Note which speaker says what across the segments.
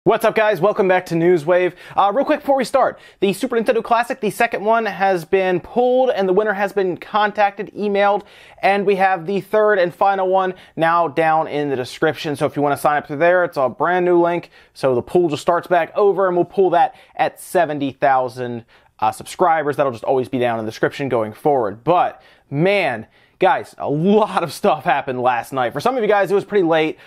Speaker 1: What's up, guys? Welcome back to Newswave. Real quick before we start, the Super Nintendo Classic, the second one, has been pulled and the winner has been contacted, emailed, and we have the third and final one now down in the description. So if you want to sign up through there, it's a brand new link. So the pool just starts back over and we'll pull that at 70,000 subscribers. That'll just always be down in the description going forward. But man, guys, a lot of stuff happened last night. For some of you guys, it was pretty late.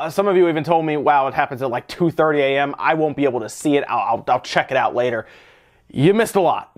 Speaker 1: Some of you even told me, wow, it happens at like 2:30 a.m. I won't be able to see it. I'll check it out later. You missed a lot.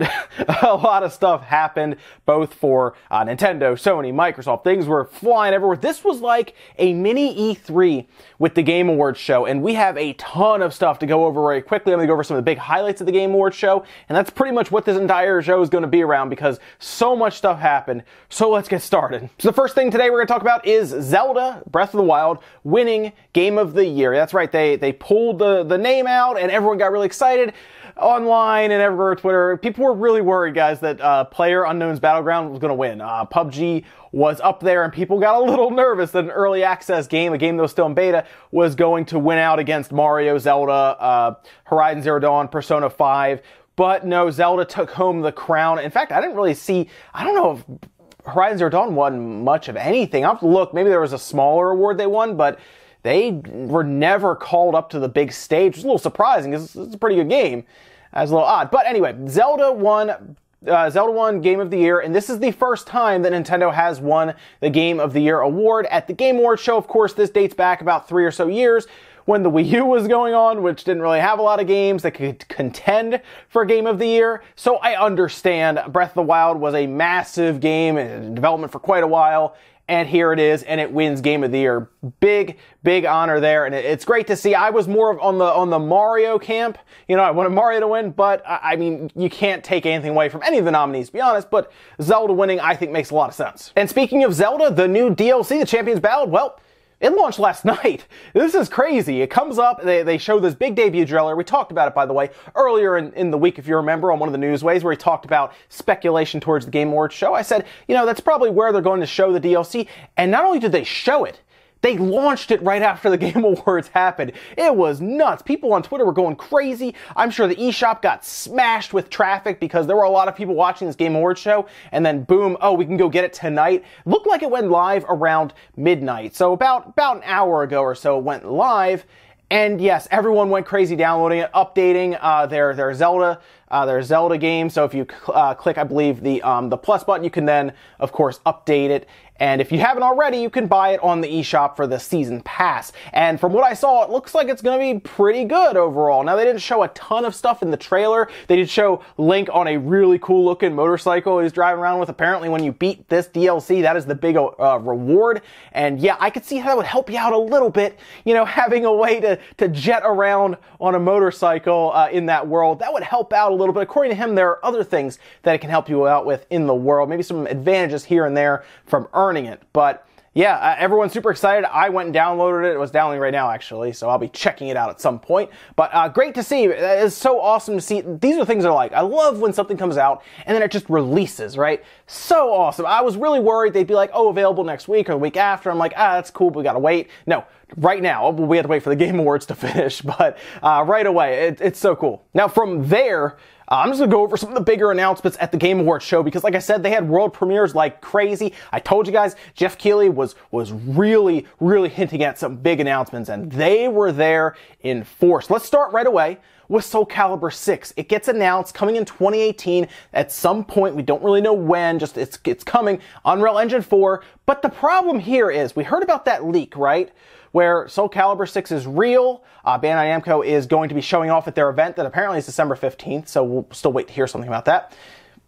Speaker 1: A lot of stuff happened, both for Nintendo, Sony, Microsoft. Things were flying everywhere. This was like a mini E3 with the Game Awards show, and we have a ton of stuff to go over very quickly. I'm going to go over some of the big highlights of the Game Awards show, and that's pretty much what this entire show is going to be around because so much stuff happened. So let's get started. So the first thing today we're going to talk about is Zelda Breath of the Wild winning Game of the Year. That's right, they pulled the name out, and everyone got really excited. Online and everywhere, Twitter, people were really worried, guys, that PlayerUnknown's Battleground was going to win. PUBG was up there, and people got a little nervous that an early access game, a game that was still in beta, was going to win out against Mario, Zelda, Horizon Zero Dawn, Persona 5. But no, Zelda took home the crown. In fact, I didn't really see, I don't know if Horizon Zero Dawn won much of anything. I'll have to look. Maybe there was a smaller award they won, but they were never called up to the big stage. It was a little surprising because it's a pretty good game. That's a little odd. But anyway, Zelda won Game of the Year, and this is the first time that Nintendo has won the Game of the Year award. At the Game Awards show, of course, this dates back about 3 or so years when the Wii U was going on, which didn't really have a lot of games that could contend for Game of the Year. So I understand Breath of the Wild was a massive game in development for quite a while. And here it is, and it wins Game of the Year. Big honor there, and it's great to see. I was more on the Mario camp. You know, I wanted Mario to win, but I mean, you can't take anything away from any of the nominees, to be honest, but Zelda winning, I think, makes a lot of sense. And speaking of Zelda, the new DLC, The Champion's Ballad, well, it launched last night. This is crazy. It comes up, they show this big debut trailer. We talked about it, by the way, earlier in the week, if you remember, on one of the newsways, where we talked about speculation towards the Game Awards show. I said, you know, that's probably where they're going to show the DLC. And not only did they show it, they launched it right after the Game Awards happened. It was nuts. People on Twitter were going crazy. I'm sure the eShop got smashed with traffic because there were a lot of people watching this Game Awards show, and then boom, oh, we can go get it tonight. Looked like it went live around midnight. So about an hour ago or so it went live. And yes, everyone went crazy downloading it, updating their Zelda game. So if you click, I believe, the plus button, you can then, of course, update it. And if you haven't already, you can buy it on the eShop for the season pass. And from what I saw, it looks like it's going to be pretty good overall. Now, they didn't show a ton of stuff in the trailer. They did show Link on a really cool looking motorcycle he's driving around with. Apparently, when you beat this DLC, that is the big reward. And yeah, I could see how that would help you out a little bit. You know, having a way to jet around on a motorcycle in that world, that would help out a little bit. According to him, there are other things that it can help you out with in the world. Maybe some advantages here and there from earning it. But yeah, everyone's super excited. I went and downloaded it. It was downloading right now, actually, so I'll be checking it out at some point. But great to see. It's so awesome to see. These are things I like. I love when something comes out and then it just releases, right? So awesome. I was really worried they'd be like, oh, available next week or the week after. I'm like, that's cool, but we gotta wait. No, right now. We have to wait for the Game Awards to finish, but right away. It's so cool. Now, from there, I'm just going to go over some of the bigger announcements at the Game Awards show because, like I said, they had world premieres like crazy. I told you guys, Jeff Keighley was really hinting at some big announcements, and they were there in force. Let's start right away with Soul Calibur 6. It gets announced coming in 2018 at some point. We don't really know when, just it's coming. Unreal Engine 4. But the problem here is, we heard about that leak, right? Where Soul Calibur 6 is real. Bandai Namco is going to be showing off at their event that apparently is December 15th, so we'll still wait to hear something about that.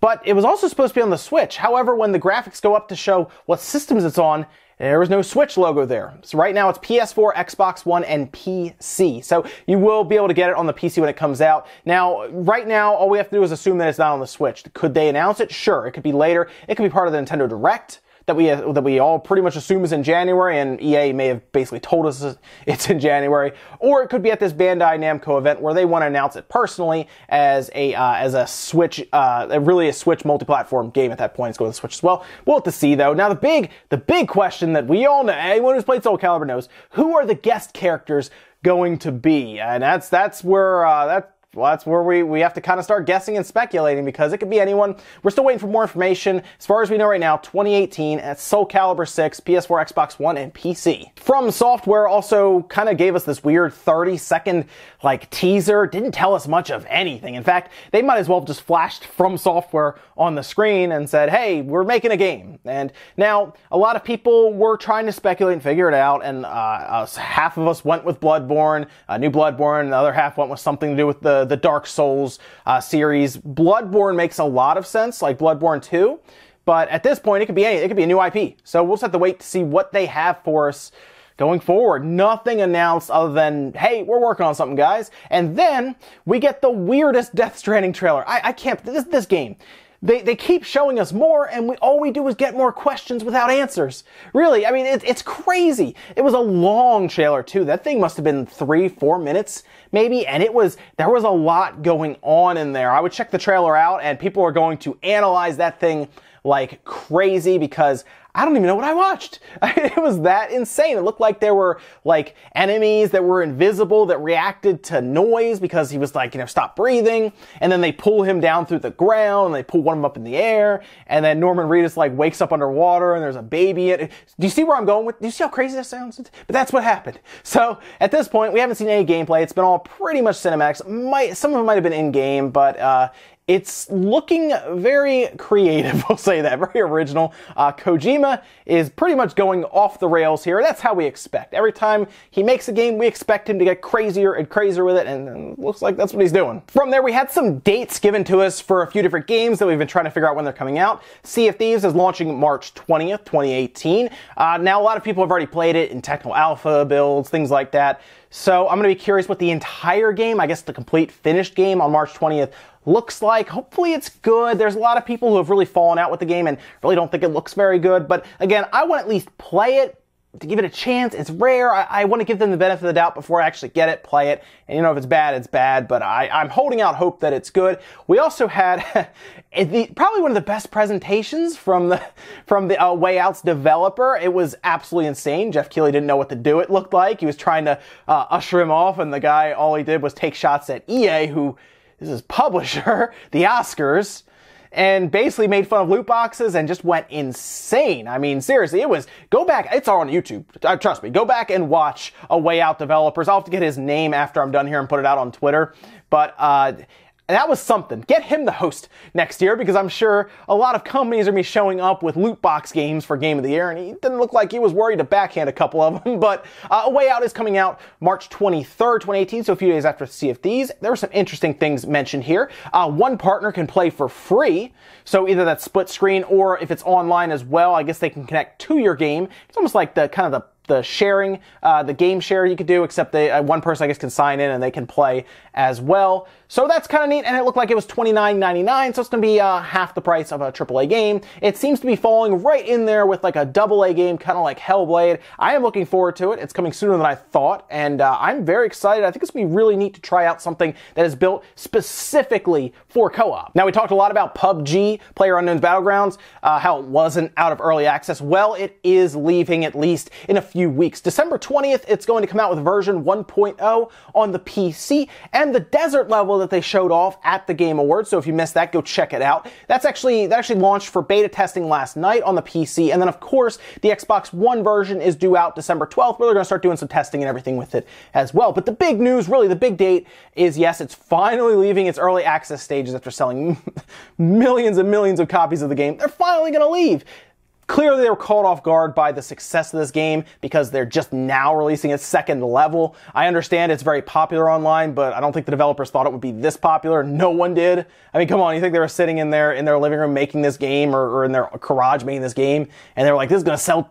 Speaker 1: But it was also supposed to be on the Switch. However, when the graphics go up to show what systems it's on, there was no Switch logo there. So right now it's PS4, Xbox One, and PC. So you will be able to get it on the PC when it comes out. Now, right now, all we have to do is assume that it's not on the Switch. Could they announce it? Sure. It could be later. It could be part of the Nintendo Direct that we all pretty much assume is in January, and EA may have basically told us it's in January, or it could be at this Bandai Namco event where they want to announce it personally as a Switch, really a Switch multi-platform game. At that point, it's going to the Switch as well. We'll have to see though. Now the big question that we all know, anyone who's played Soul Calibur knows, who are the guest characters going to be? And that's where we have to kind of start guessing and speculating, because it could be anyone. We're still waiting for more information. As far as we know right now, 2018 at Soul Calibur 6, PS4, Xbox One, and PC. From Software also kind of gave us this weird 30-second like teaser. Didn't tell us much of anything. In fact, they might as well have just flashed From Software on the screen and said, hey, we're making a game. And now a lot of people were trying to speculate and figure it out, and half of us went with Bloodborne, new Bloodborne, and the other half went with something to do with the Dark Souls series. Bloodborne makes a lot of sense, like Bloodborne 2, but at this point it could be anything. It could be a new IP. So we'll just have to wait to see what they have for us going forward. Nothing announced other than, hey, we're working on something, guys. And then we get the weirdest Death Stranding trailer. I can't, this game. They keep showing us more, and all we do is get more questions without answers. Really, I mean, it's crazy. It was a long trailer, too. That thing must have been 3-4 minutes, maybe, and there was a lot going on in there. I would check the trailer out, and people are going to analyze that thing like crazy, because I don't even know what I watched. It was that insane. It looked like there were like enemies that were invisible that reacted to noise because he was like, stop breathing. And then they pull him down through the ground, and they pull one of them up in the air. And then Norman Reedus like wakes up underwater, and there's a baby in it. Do you see where I'm going with? Do you see how crazy that sounds? But that's what happened. So at this point, we haven't seen any gameplay. It's been all pretty much cinematics. Some of them might have been in game, but it's looking very creative, we'll say that, very original. Kojima is pretty much going off the rails here. That's how we expect. Every time he makes a game, we expect him to get crazier and crazier with it, and it looks like that's what he's doing. From there, we had some dates given to us for a few different games that we've been trying to figure out when they're coming out. Sea of Thieves is launching March 20th, 2018. Now, a lot of people have already played it in technical alpha builds, things like that. So I'm going to be curious what the entire game, I guess the complete finished game on March 20th, looks like. Hopefully it's good. There's a lot of people who have really fallen out with the game and really don't think it looks very good. But again, I want to at least play it to give it a chance. It's rare. I want to give them the benefit of the doubt before I actually get it, play it. And if it's bad, it's bad. But I'm holding out hope that it's good. We also had probably one of the best presentations from the Way Out's developer. It was absolutely insane. Jeff Keighley didn't know what to do, it looked like. He was trying to usher him off, and the guy, all he did was take shots at EA, who is his publisher, the Oscars, and basically made fun of loot boxes and just went insane. I mean, seriously, go back, it's all on YouTube, trust me, go back and watch A Way Out developers. I'll have to get his name after I'm done here and put it out on Twitter, but that was something. Get him the host next year, because I'm sure a lot of companies are going to be showing up with loot box games for Game of the Year, and he didn't look like he was worried to backhand a couple of them. But A Way Out is coming out March 23rd, 2018, so a few days after Sea of Thieves. There were some interesting things mentioned here. One partner can play for free, so either that's split screen, or if it's online as well, I guess they can connect to your game. It's almost like the sharing, the game share you could do, except one person, I guess, can sign in and they can play as well. So that's kind of neat, and it looked like it was $29.99, so it's going to be half the price of a AAA game. It seems to be falling right in there with like a AA game, kind of like Hellblade. I am looking forward to it. It's coming sooner than I thought, and I'm very excited. I think it's going to be really neat to try out something that is built specifically for co-op. Now, we talked a lot about PUBG, PlayerUnknown's Battlegrounds, how it wasn't out of early access. Well, it is leaving, at least in a few weeks. December 20th, it's going to come out with version 1.0 on the PC, and the desert level that they showed off at the Game Awards. So if you missed that, go check it out. That actually launched for beta testing last night on the PC, and then of course the Xbox One version is due out December 12th, where they're going to start doing some testing and everything with it as well. But the big news, really the big date, is yes, it's finally leaving its early access stages after selling millions and millions of copies of the game. They're finally going to leave. Clearly, they were caught off guard by the success of this game because they're just now releasing its second level. I understand it's very popular online, but I don't think the developers thought it would be this popular. No one did. I mean, come on, you think they were sitting in their living room making this game, or in their garage making this game, and they were like, this is going to sell,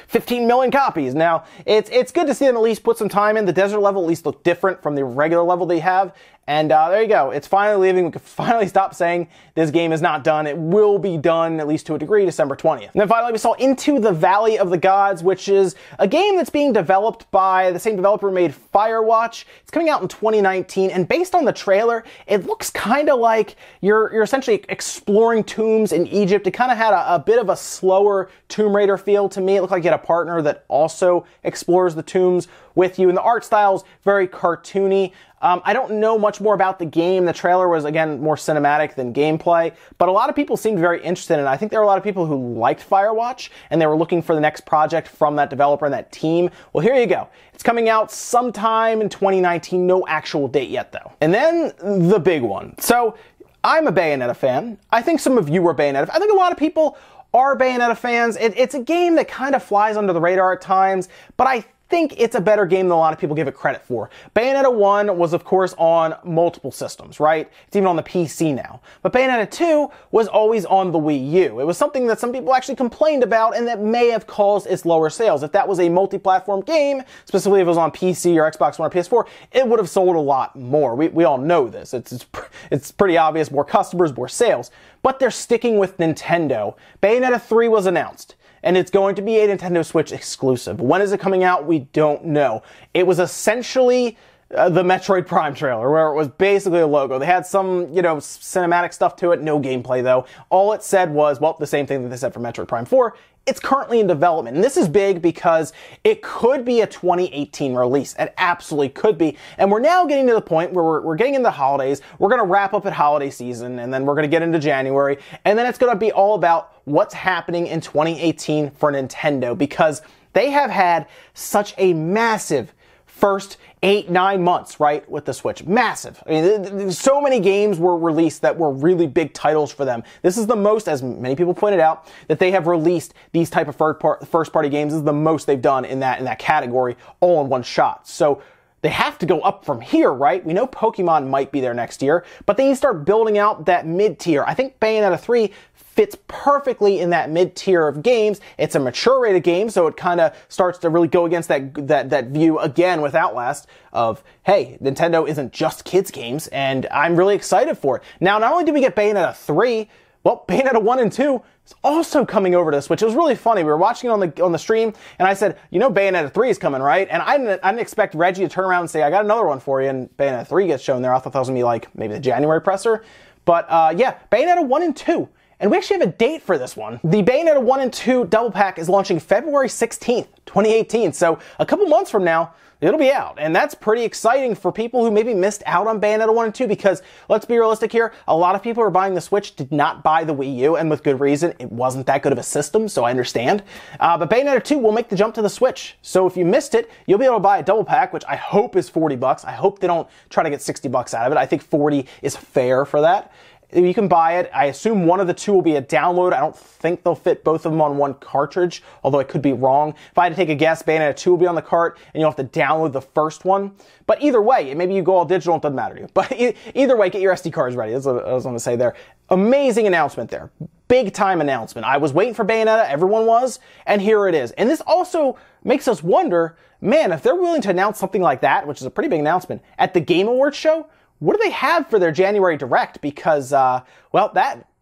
Speaker 1: 15 million copies. Now, it's good to see them at least put some time in. The desert level at least look different from the regular level they have. And there you go. It's finally leaving. We can finally stop saying this game is not done. It will be done, at least to a degree, December 20th. And then finally, finally, we saw Into the Valley of the Gods, which is a game that's being developed by the same developer who made Firewatch. It's coming out in 2019, and based on the trailer, it looks kind of like you're essentially exploring tombs in Egypt. It kind of had a bit of a slower Tomb Raider feel to me. It looked like you had a partner that also explores the tombs with you, and the art style is very cartoony. I don't know much more about the game. The trailer was, again, more cinematic than gameplay, but a lot of people seemed very interested in it. I think there were a lot of people who liked Firewatch, and they were looking for the next project from that developer and that team. Well, here you go. It's coming out sometime in 2019. No actual date yet, though. And then the big one. So, I'm a Bayonetta fan. I think some of you are Bayonetta. I think a lot of people are Bayonetta fans. It's a game that kind of flies under the radar at times, but I think it's a better game than a lot of people give it credit for. Bayonetta 1 was, of course, on multiple systems, right? It's even on the PC now. But Bayonetta 2 was always on the Wii U. It was something that some people actually complained about and that may have caused its lower sales. If that was a multi-platform game, specifically if it was on PC or Xbox One or PS4, it would have sold a lot more. We all know this. It's pretty obvious. More customers, more sales. But they're sticking with Nintendo. Bayonetta 3 was announced, and it's going to be a Nintendo Switch exclusive. When is it coming out? We don't know. It was essentially the Metroid Prime trailer, where it was basically a logo. They had some, cinematic stuff to it, no gameplay though. All it said was, well, the same thing that they said for Metroid Prime 4. It's currently in development. And this is big because it could be a 2018 release. It absolutely could be. And we're now getting to the point where we're getting into the holidays. We're going to wrap up at holiday season, and then we're going to get into January. And then it's going to be all about what's happening in 2018 for Nintendo, because they have had such a massive first 8-9 months, right, with the Switch. Massive. I mean, so many games were released that were really big titles for them. This is the most, as many people pointed out, that they have released these type of first-party games. This is the most they've done in that category, all in one shot. So they have to go up from here, right? We know Pokemon might be there next year, but they need to start building out that mid-tier. I think Bayonetta 3 fits perfectly in that mid-tier of games. It's a mature rated game, so it kind of starts to really go against that view again with Outlast of, hey, Nintendo isn't just kids games, and I'm really excited for it. Now, not only did we get Bayonetta 3, well, Bayonetta 1 and 2 is also coming over to the Switch. It was really funny. We were watching it on the stream, and I said, Bayonetta 3 is coming, right? And I didn't expect Reggie to turn around and say, I got another one for you, and Bayonetta 3 gets shown there. I thought that was going to be like maybe the January presser. But yeah, Bayonetta 1 and 2. And we actually have a date for this one. The Bayonetta 1 and 2 double pack is launching February 16th, 2018. So a couple months from now, it'll be out. And that's pretty exciting for people who maybe missed out on Bayonetta 1 and 2, because let's be realistic here, a lot of people who are buying the Switch did not buy the Wii U, and with good reason. It wasn't that good of a system, so I understand. But Bayonetta 2 will make the jump to the Switch. So if you missed it, you'll be able to buy a double pack, which I hope is $40. I hope they don't try to get $60 out of it. I think 40 is fair for that. You can buy it. I assume one of the two will be a download. I don't think they'll fit both of them on one cartridge, although I could be wrong. If I had to take a guess, Bayonetta 2 will be on the cart, and you'll have to download the first one. But either way, maybe you go all digital, it doesn't matter to you. But either way, get your SD cards ready. That's what I was going to say there. Amazing announcement there. Big time announcement. I was waiting for Bayonetta, everyone was, and here it is. And this also makes us wonder, man, if they're willing to announce something like that, which is a pretty big announcement, at the Game Awards show, what do they have for their January Direct? Because, well,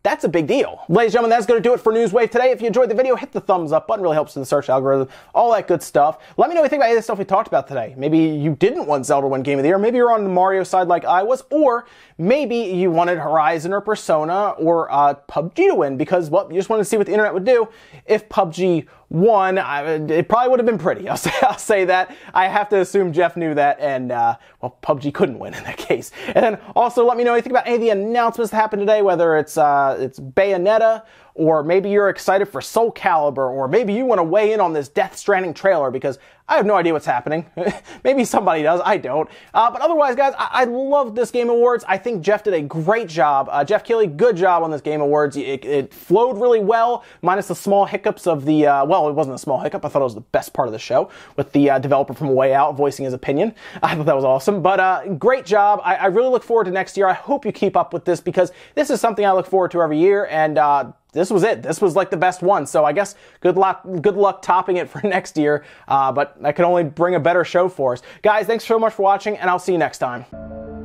Speaker 1: that's a big deal. Ladies and gentlemen, that's going to do it for Newswave today. If you enjoyed the video, hit the thumbs up button. Really helps in the search algorithm. All that good stuff. Let me know what you think about any of the stuff we talked about today. Maybe you didn't want Zelda to win Game of the Year. Maybe you're on the Mario side like I was. Or maybe you wanted Horizon or Persona or PUBG to win because, well, you just wanted to see what the internet would do. If PUBG won, it probably would have been pretty. I'll say that. I have to assume Jeff knew that, and, well, PUBG couldn't win in that case. And then also let me know what you think about any of the announcements that happened today, whether it's Bayonetta, or maybe you're excited for Soul Calibur, or maybe you want to weigh in on this Death Stranding trailer, because I have no idea what's happening. Maybe somebody does, I don't. But otherwise, guys, I love this Game Awards. I think Jeff did a great job. Jeff Keighley, good job on this Game Awards. It flowed really well, minus the small hiccups of the, well, it wasn't a small hiccup. I thought it was the best part of the show, with the developer from Way Out voicing his opinion. I thought that was awesome. But great job. I really look forward to next year. I hope you keep up with this, because this is something I look forward to every year, and this was it. This was like the best one. So I guess good luck topping it for next year. But I can only bring a better show for us. Guys, thanks so much for watching, and I'll see you next time.